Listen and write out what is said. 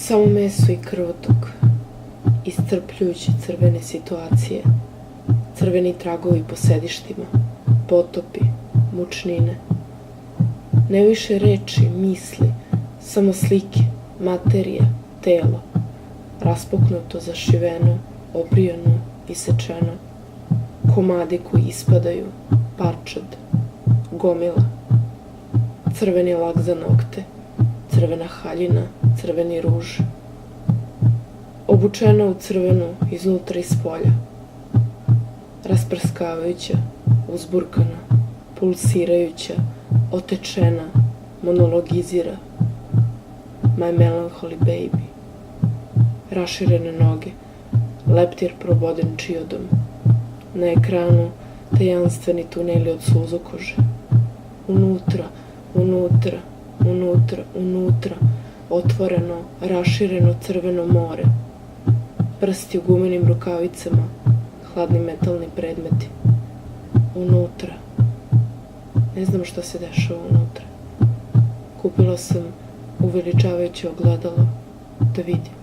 Samo meso i krvotok, iscrpljujuće crvene situacije, crveni tragovi po sedištima, potopi, mučnine. Ne više reči, misli, samo slike, materija, telo, raspuknuto, zašiveno, obrijano, isečeno, komadi koji ispadaju, parčad, gomila, crveni lak za nokte, crvena haljina, crveni ruž, obučena u crvenu iznutra i spolja, rasprskavajuća, uzburkana, pulsirajuća, otečena, monologizira, my melancholy baby, raširene noge, leptir proboden čiodom, na ekranu tajanstveni tuneli od suzokože, unutra, unutra, unutra, unutra, otvoreno, rašireno crveno more, prsti u gumenim rukavicama, hladni metalni predmeti, unutra. Ne znam šta se dešava unutra. Kupila sam uveličavajuće ogledalo da vidim.